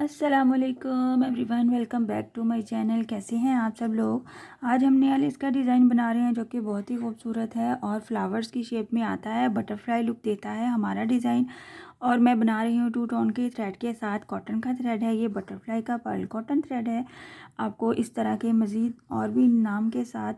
अस्सलामुअलैकुम everyone, welcome back to my channel. कैसे हैं आप सब लोग। आज हम नेल इसका डिज़ाइन बना रहे हैं जो कि बहुत ही खूबसूरत है और फ्लावर्स की शेप में आता है। बटरफ्लाई लुक देता है हमारा डिज़ाइन। और मैं बना रही हूँ 2 टोन के थ्रेड के साथ। कॉटन का थ्रेड है, ये बटरफ्लाई का पर्ल कॉटन थ्रेड है। आपको इस तरह के मज़ीद और भी नाम के साथ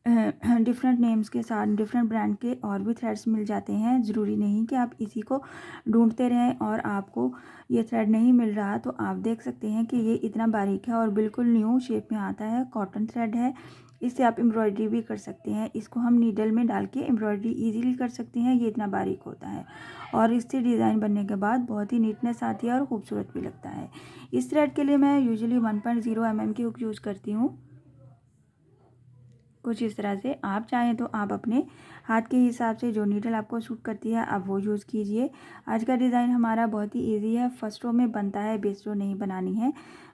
डिफरेंट नेम्स के साथ डिफरेंट ब्रांड के और भी थ्रेड्स मिल जाते हैं। ज़रूरी नहीं कि आप इसी को ढूंढते रहें और आपको ये थ्रेड नहीं मिल रहा। तो आप देख सकते हैं कि ये इतना बारीक है और बिल्कुल न्यू शेप में आता है। कॉटन थ्रेड है, इससे आप एम्ब्रॉयडरी भी कर सकते हैं। इसको हम नीडल में डाल के एम्ब्रॉयडरी ईजीली कर सकते हैं। ये इतना बारीक होता है और इससे डिज़ाइन बनने के बाद बहुत ही नीटनेस आती है और ख़ूबसूरत भी लगता है। इस थ्रेड के लिए मैं यूजुअली 1.0 mm की हुक यूज़ करती हूँ। कुछ इस तरह से आप चाहें तो आप अपने हाथ के हिसाब से जो नीडल आपको सूट करती है आप वो यूज़ कीजिए। आज का डिज़ाइन हमारा बहुत ही इजी है, फर्स्ट रो में बनता है, बेस रो नहीं बनानी है।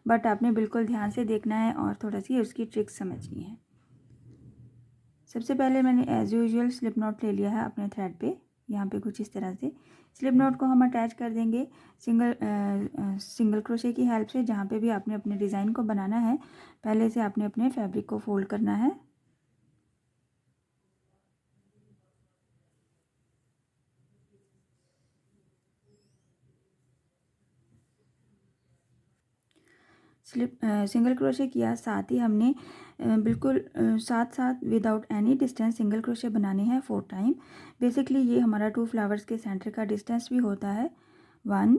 बट आपने बिल्कुल ध्यान से देखना है और थोड़ा सी उसकी ट्रिक्स समझनी है। सबसे पहले मैंने एज़ यूजुअल स्लिप नॉट ले लिया है अपने थ्रेड पे। यहाँ पे कुछ इस तरह से स्लिप नॉट को हम अटैच कर देंगे सिंगल क्रोशे की हेल्प से। जहाँ पे भी आपने अपने डिज़ाइन को बनाना है पहले से आपने अपने फैब्रिक को फोल्ड करना है। सिंगल क्रोशे किया, साथ ही हमने बिल्कुल साथ साथ without any distance single crochet बनाने हैं 4 टाइम। बेसिकली ये हमारा 2 फ्लावर्स के सेंटर का डिस्टेंस भी होता है। 1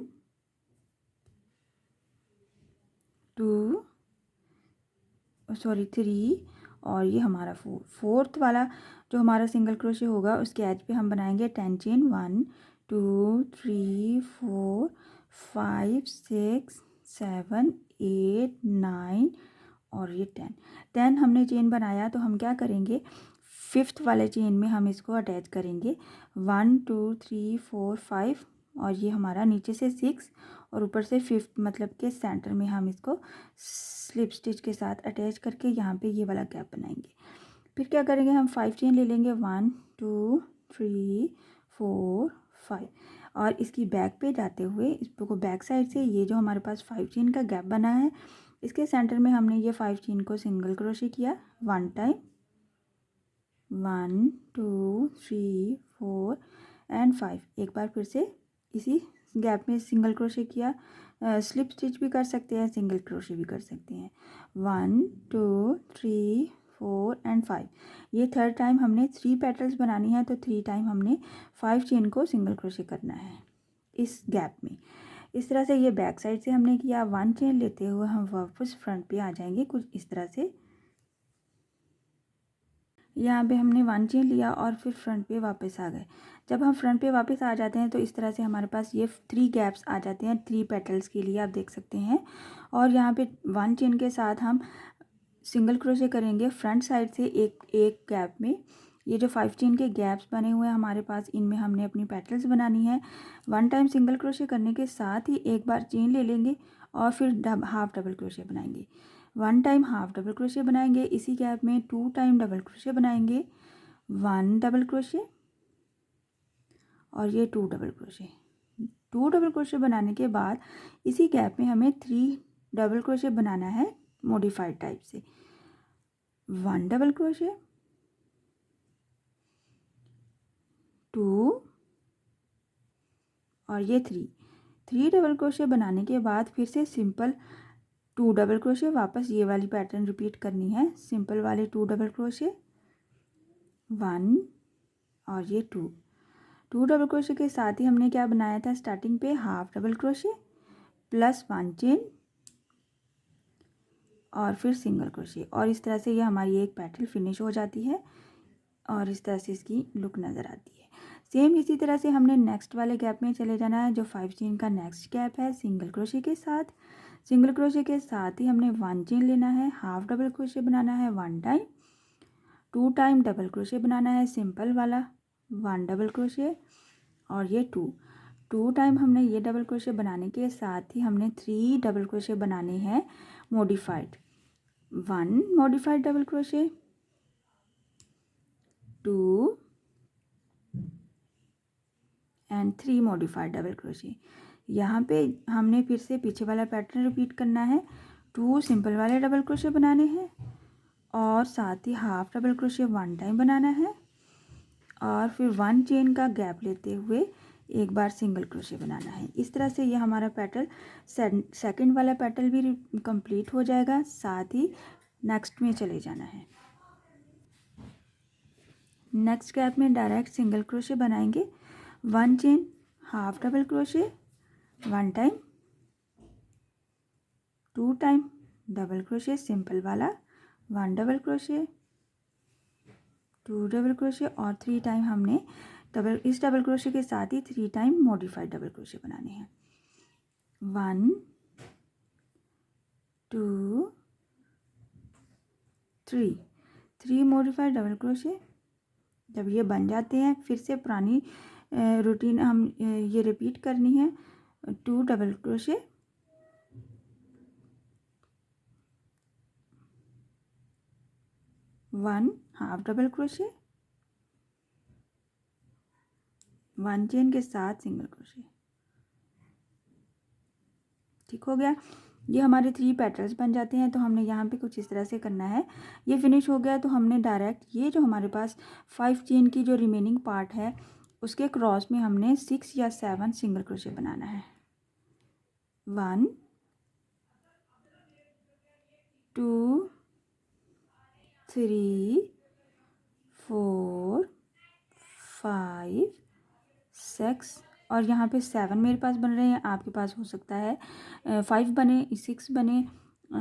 2 3 और ये हमारा फोर्थ वाला जो हमारा सिंगल क्रोशे होगा उसके एज पे हम बनाएंगे 10 चेन। 1 2 3 4 5 6 7 8 9 और ये 10 हमने चेन बनाया। तो हम क्या करेंगे, फिफ्थ वाले चेन में हम इसको अटैच करेंगे। 1 2 3 4 5 और ये हमारा नीचे से 6 और ऊपर से 5 मतलब के सेंटर में हम इसको स्लिप स्टिच के साथ अटैच करके यहाँ पे ये वाला गैप बनाएंगे। फिर क्या करेंगे, हम 5 चेन ले लेंगे। 1 2 3 4 5 और इसकी बैक पे जाते हुए इसको बैक साइड से ये जो हमारे पास 5 चेन का गैप बना है इसके सेंटर में हमने ये 5 चेन को सिंगल क्रोशे किया 1 टाइम। 1 2 3 4 एंड 5। एक बार फिर से इसी गैप में सिंगल क्रोशे किया। स्लिप स्टिच भी कर सकते हैं, सिंगल क्रोशे भी कर सकते हैं। 1 2 3 4 एंड 5। ये थर्ड टाइम हमने 3 पेटल्स बनानी है तो 3 टाइम हमने 5 चेन को सिंगल क्रोशे करना है इस गैप में। इस तरह से ये बैक साइड से हमने किया। 1 चेन लेते हुए हम वापस फ्रंट पे आ जाएंगे कुछ इस तरह से। यहाँ पे हमने 1 चेन लिया और फिर फ्रंट पे वापस आ गए। जब हम फ्रंट पे वापस आ जाते हैं तो इस तरह से हमारे पास ये 3 गैप्स आ जाते हैं 3 पेटल्स के लिए, आप देख सकते हैं। और यहाँ पे 1 चेन के साथ हम सिंगल क्रोशे करेंगे फ्रंट साइड से एक गैप में। ये जो 5 चेन के गैप्स बने हुए हैं हमारे पास, इनमें हमने अपनी पेटल्स बनानी है। 1 टाइम सिंगल क्रोशे करने के साथ ही एक बार चेन ले लेंगे और फिर हाफ डबल क्रोशे बनाएंगे। 1 टाइम हाफ डबल क्रोशे बनाएंगे इसी गैप में। 2 टाइम डबल क्रोशे बनाएंगे। 1 डबल क्रोशे और ये 2 डबल क्रोशे। 2 डबल क्रोशे बनाने के बाद इसी गैप में हमें 3 डबल क्रोशे बनाना है मॉडिफाइड टाइप से। 1 डबल क्रोशे, 2 और ये 3 डबल क्रोशे बनाने के बाद फिर से सिंपल 2 डबल क्रोशे, वापस ये वाली पैटर्न रिपीट करनी है। सिंपल वाले 2 डबल क्रोशे, 1 और ये 2 डबल क्रोशे के साथ ही हमने क्या बनाया था स्टार्टिंग पे, half double crochet plus 1 chain और फिर सिंगल क्रोशे। और इस तरह से ये हमारी एक पैटर्न फिनिश हो जाती है और इस तरह से इसकी लुक नज़र आती है। सेम इसी तरह से हमने नेक्स्ट वाले गैप में चले जाना है जो 5 चेन का नेक्स्ट गैप है। सिंगल क्रोशे के साथ, सिंगल क्रोशे के साथ ही हमने 1 चेन लेना है, हाफ डबल क्रोशे बनाना है 1 टाइम, 2 टाइम डबल क्रोशे बनाना है सिंपल वाला 1 डबल क्रोशे और ये 2 टाइम हमने ये डबल क्रोशे बनाने के साथ ही हमने 3 डबल क्रोशे बनाने हैं modified. 1 modified double crochet, 2 and 3 modified double crochet. यहाँ पे हमने फिर से पीछे वाला पैटर्न रिपीट करना है। 2 सिंपल वाले डबल क्रोशे बनाने हैं और साथ ही हाफ डबल क्रोशे 1 टाइम बनाना है और फिर 1 चेन का गैप लेते हुए एक बार सिंगल क्रोशे बनाना है। इस तरह से ये हमारा पैटर्न सेकंड वाला पैटर्न भी कंप्लीट हो जाएगा। साथ ही नेक्स्ट में चले जाना है। नेक्स्ट गैप में डायरेक्ट सिंगल क्रोशे बनाएंगे। 1 chain, half double crochet, 1 time, 2 time double crochet simple वाला, 1 डबल क्रोशे, 2 डबल क्रोशे और 3 टाइम हमने इस डबल क्रोशे के साथ ही 3 टाइम मॉडिफाइड डबल क्रोशे बनाने हैं। 1 2 3 मॉडिफाइड डबल क्रोशे। जब ये बन जाते हैं फिर से पुरानी रूटीन हम ये रिपीट करनी है। 2 double crochet, 1 half double crochet, 1 chain के साथ सिंगल क्रोशे। ठीक हो गया। ये हमारे 3 पैटर्न्स बन जाते हैं। तो हमने यहाँ पे कुछ इस तरह से करना है। ये फिनिश हो गया तो हमने डायरेक्ट ये जो हमारे पास 5 चेन की जो रिमेनिंग पार्ट है उसके क्रॉस में हमने 6 या 7 सिंगल क्रोशे बनाना है। 1 2 3 4 5 6 और यहाँ पे 7 मेरे पास बन रहे हैं। आपके पास हो सकता है 5 बने, 6 बने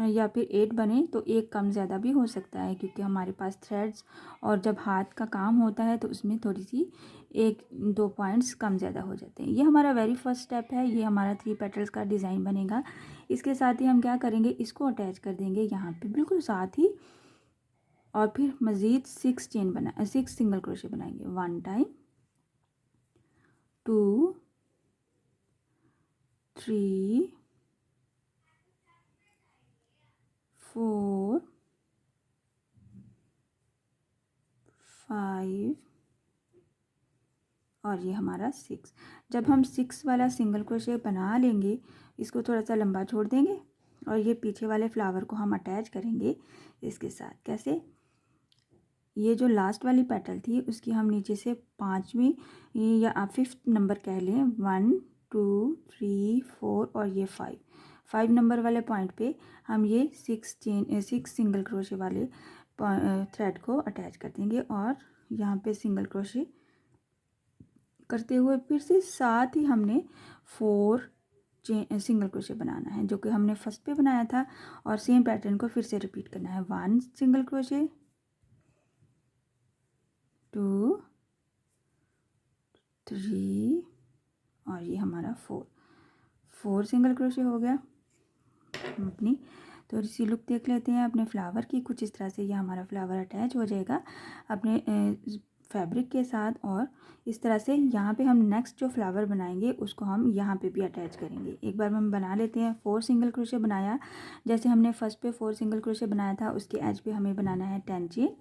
या फिर 8 बने, तो एक कम ज़्यादा भी हो सकता है क्योंकि हमारे पास थ्रेड्स और जब हाथ का काम होता है तो उसमें थोड़ी सी 1-2 पॉइंट्स कम ज़्यादा हो जाते हैं। ये हमारा वेरी फर्स्ट स्टेप है। ये हमारा 3 पेटल्स का डिज़ाइन बनेगा। इसके साथ ही हम क्या करेंगे, इसको अटैच कर देंगे यहाँ पे बिल्कुल साथ ही और फिर मज़ीद 6 सिंगल क्रोशे बनाएंगे। 1 टाइम, 2 3 4 5 और ये हमारा 6। जब हम 6 वाला सिंगल क्रोशे बना लेंगे इसको थोड़ा सा लंबा छोड़ देंगे और ये पीछे वाले फ्लावर को हम अटैच करेंगे इसके साथ। कैसे, ये जो लास्ट वाली पेटल थी उसकी हम नीचे से 5वीं या आप 5th नंबर कह लें, 1 2 3 4 और ये 5 नंबर वाले पॉइंट पे हम ये 6 सिंगल क्रोशे वाले थ्रेड को अटैच कर देंगे और यहाँ पे सिंगल क्रोशे करते हुए फिर से साथ ही हमने 4 सिंगल क्रोशे बनाना है जो कि हमने फर्स्ट पे बनाया था और सेम पैटर्न को फिर से रिपीट करना है। 1 सिंगल क्रोशे, 2 3 और ये हमारा 4 सिंगल क्रोशे हो गया। हम अपनी थोड़ी सी लुक देख लेते हैं अपने फ्लावर की। कुछ इस तरह से ये हमारा फ्लावर अटैच हो जाएगा अपने फैब्रिक के साथ और इस तरह से यहाँ पे हम नेक्स्ट जो फ्लावर बनाएंगे उसको हम यहाँ पे भी अटैच करेंगे। एक बार हम बना लेते हैं। 4 सिंगल क्रोशे बनाया, जैसे हमने फर्स्ट पे 4 सिंगल क्रोशे बनाया था उसके एज पे हमें बनाना है 10 चेन।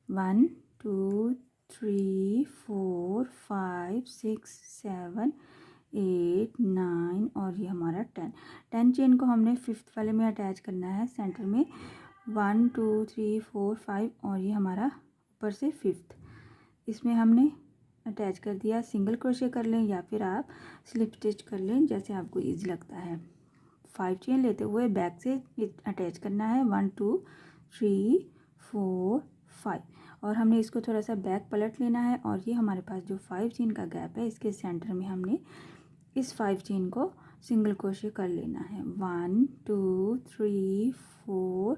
1 2 3 4 5 6 7 8 9 और ये हमारा 10 चेन को हमने 5th वाले में अटैच करना है सेंटर में। 1 2 3 4 5 और ये हमारा ऊपर से 5th, इसमें हमने अटैच कर दिया। सिंगल क्रोशे कर लें या फिर आप स्लिप स्टिच कर लें जैसे आपको इजी लगता है। 5 चेन लेते हुए बैक से अटैच करना है। 1 2 3 4 5 और हमने इसको थोड़ा सा बैक पलट लेना है और ये हमारे पास जो 5 चेन का गैप है इसके सेंटर में हमने इस 5 चेन को सिंगल क्रोशे कर लेना है। 1 2 3 4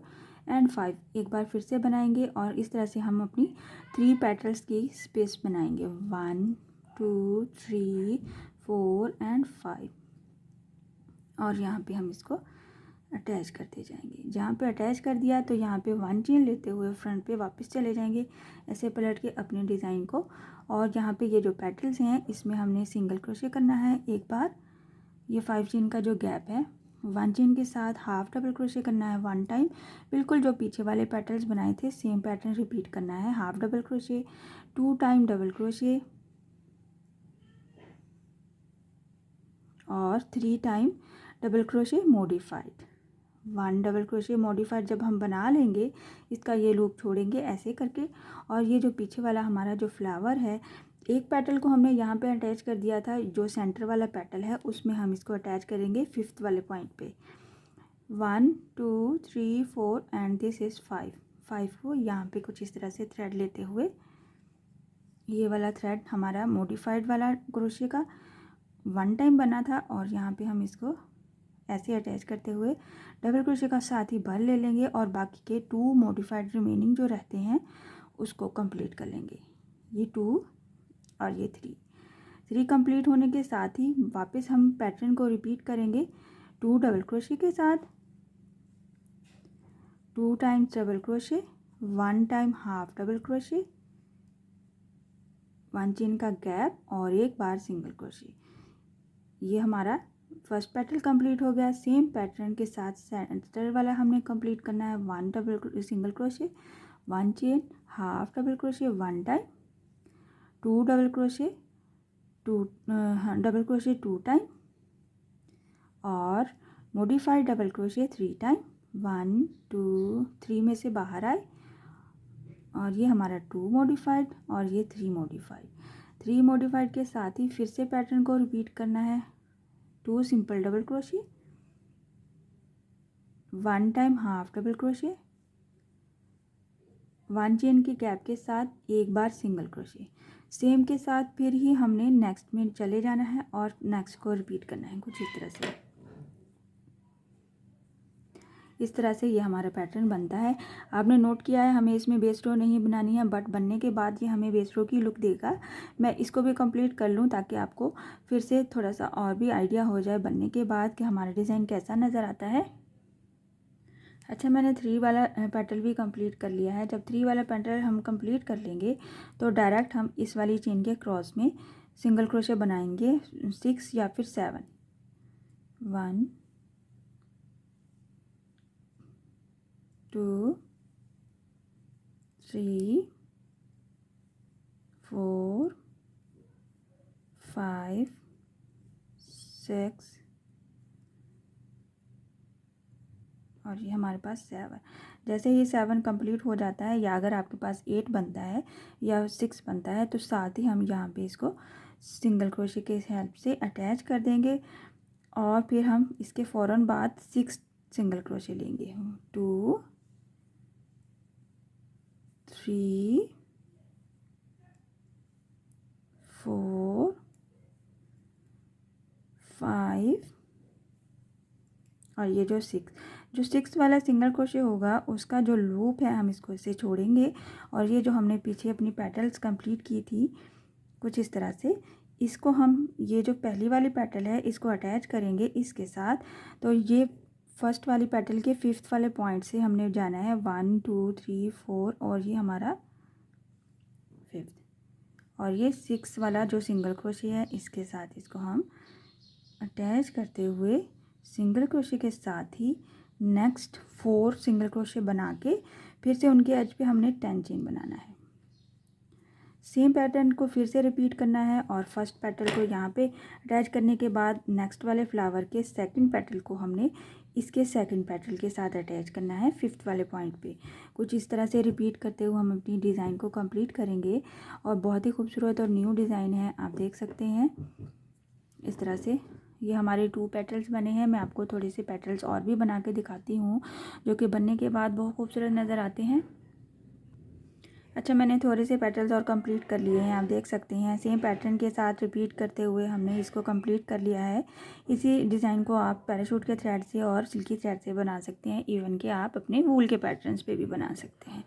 एंड 5 एक बार फिर से बनाएंगे और इस तरह से हम अपनी 3 पेटल्स की स्पेस बनाएंगे। 1 2 3 4 एंड 5 और यहाँ पे हम इसको अटैच करते जाएंगे। जहाँ पे अटैच कर दिया तो यहाँ पे 1 चेन लेते हुए फ्रंट पे वापस चले जाएंगे ऐसे पलट के अपने डिज़ाइन को। और यहाँ पे ये जो पेटल्स हैं इसमें हमने सिंगल क्रोशे करना है। एक बार ये 5 चेन का जो गैप है 1 चेन के साथ हाफ डबल क्रोशे करना है 1 टाइम। बिल्कुल जो पीछे वाले पेटल्स बनाए थे सेम पैटर्न रिपीट करना है। Half double crochet, 2 time double crochet, और 3 time double crochet modified. 1 double crochet modified जब हम बना लेंगे, इसका ये लूप छोड़ेंगे ऐसे करके। और ये जो पीछे वाला हमारा जो फ्लावर है, एक पेटल को हमने यहाँ पे अटैच कर दिया था, जो सेंटर वाला पेटल है उसमें हम इसको अटैच करेंगे 5th वाले पॉइंट पे। 1 2 3 4 एंड दिस इज़ 5 को यहाँ पे कुछ इस तरह से थ्रेड लेते हुए, ये वाला थ्रेड हमारा मॉडिफाइड वाला क्रोशे का 1 टाइम बना था, और यहाँ पे हम इसको ऐसे अटैच करते हुए डबल क्रोशे का साथ ही भर ले लेंगे और बाकी के 2 मॉडिफाइड रिमेनिंग जो रहते हैं उसको कंप्लीट कर लेंगे। ये 2 और ये 3 कंप्लीट होने के साथ ही वापस हम पैटर्न को रिपीट करेंगे 2 डबल क्रोशे के साथ, 2 times double crochet, 1 time half double crochet, 1 chain का गैप और एक बार सिंगल क्रोशे। ये हमारा फर्स्ट पैटर्न कंप्लीट हो गया। सेम पैटर्न के साथ सेंटर वाला हमने कंप्लीट करना है। 1 double single crochet, 1 chain, half double crochet 1 time, 2 double crochet, 2 double crochet 2 time और मॉडिफाइड डबल क्रोशे 3 टाइम। 1 2 3 में से बाहर आए और ये हमारा 2 मॉडिफाइड और ये 3 मॉडिफाइड। 3 मॉडिफाइड के साथ ही फिर से पैटर्न को रिपीट करना है। 2 simple double crochet, 1 time half double crochet, 1 chain के गैप के साथ एक बार सिंगल क्रोशे। सेम के साथ फिर ही हमने नेक्स्ट में चले जाना है और नेक्स्ट को रिपीट करना है कुछ इस तरह से। इस तरह से ये हमारा पैटर्न बनता है। आपने नोट किया है हमें इसमें बेस रो नहीं बनानी है, बट बनने के बाद ये हमें बेस रो की लुक देगा। मैं इसको भी कंप्लीट कर लूँ ताकि आपको फिर से थोड़ा सा और भी आइडिया हो जाए बनने के बाद कि हमारा डिज़ाइन कैसा नज़र आता है। अच्छा, मैंने 3 वाला पेटल भी कंप्लीट कर लिया है। जब 3 वाला पेटल हम कंप्लीट कर लेंगे तो डायरेक्ट हम इस वाली चेन के क्रॉस में सिंगल क्रोशे बनाएंगे 6 या फिर 7। 1 2 3 4 5 6 और ये हमारे पास 7। जैसे ही 7 कंप्लीट हो जाता है, या अगर आपके पास 8 बनता है या 6 बनता है, तो साथ ही हम यहाँ पे इसको सिंगल क्रोशे के हेल्प से अटैच कर देंगे और फिर हम इसके फ़ौरन बाद 6 सिंगल क्रोशे लेंगे। 2 3 4 5 और ये जो 6 वाला सिंगल क्रोशे होगा उसका जो लूप है हम इसको इसे छोड़ेंगे, और ये जो हमने पीछे अपनी पेटल्स कंप्लीट की थी कुछ इस तरह से, इसको हम ये जो पहली वाली पेटल है इसको अटैच करेंगे इसके साथ। तो ये फर्स्ट वाली पेटल के 5th वाले पॉइंट से हमने जाना है 1 2 3 4 और ये हमारा 5th, और ये 6 वाला जो सिंगल क्रोशे है इसके साथ इसको हम अटैच करते हुए सिंगल क्रोशे के साथ ही नेक्स्ट 4 सिंगल क्रोशे बना के फिर से उनके एज पे हमने 10 चेन बनाना है। सेम पैटर्न को फिर से रिपीट करना है और फर्स्ट पेटल को यहाँ पे अटैच करने के बाद नेक्स्ट वाले फ्लावर के सेकंड पेटल को हमने इसके सेकंड पेटल के साथ अटैच करना है 5th वाले पॉइंट पे। कुछ इस तरह से रिपीट करते हुए हम अपनी डिज़ाइन को कंप्लीट करेंगे और बहुत ही खूबसूरत और न्यू डिज़ाइन है, आप देख सकते हैं। इस तरह से ये हमारे 2 पेटल्स बने हैं। मैं आपको थोड़े से पेटल्स और भी बना के दिखाती हूँ जो कि बनने के बाद बहुत खूबसूरत नज़र आते हैं। अच्छा, मैंने थोड़े से पेटल्स और कंप्लीट कर लिए हैं, आप देख सकते हैं। सेम पैटर्न के साथ रिपीट करते हुए हमने इसको कंप्लीट कर लिया है। इसी डिज़ाइन को आप पैराशूट के थ्रेड से और सिल्की थ्रेड से बना सकते हैं, इवन कि आप अपने वूल के पैटर्न्स पे भी बना सकते हैं।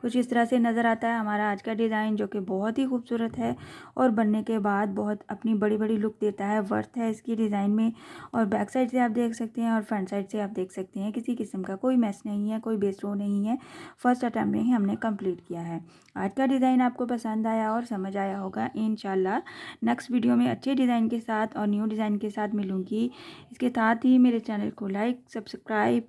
कुछ इस तरह से नज़र आता है हमारा आज का डिज़ाइन, जो कि बहुत ही खूबसूरत है और बनने के बाद बहुत अपनी बड़ी बड़ी लुक देता है। वर्थ है इसकी डिज़ाइन में, और बैक साइड से आप देख सकते हैं और फ्रंट साइड से आप देख सकते हैं किसी किस्म का कोई मैस नहीं है, कोई बेस रो नहीं है। फर्स्ट अटैम्प्ट में ही हमने कंप्लीट किया है। आज का डिज़ाइन आपको पसंद आया और समझ आया होगा। इंशाल्लाह नेक्स्ट वीडियो में अच्छे डिज़ाइन के साथ और न्यू डिज़ाइन के साथ मिलूँगी। इसके साथ ही मेरे चैनल को लाइक, सब्सक्राइब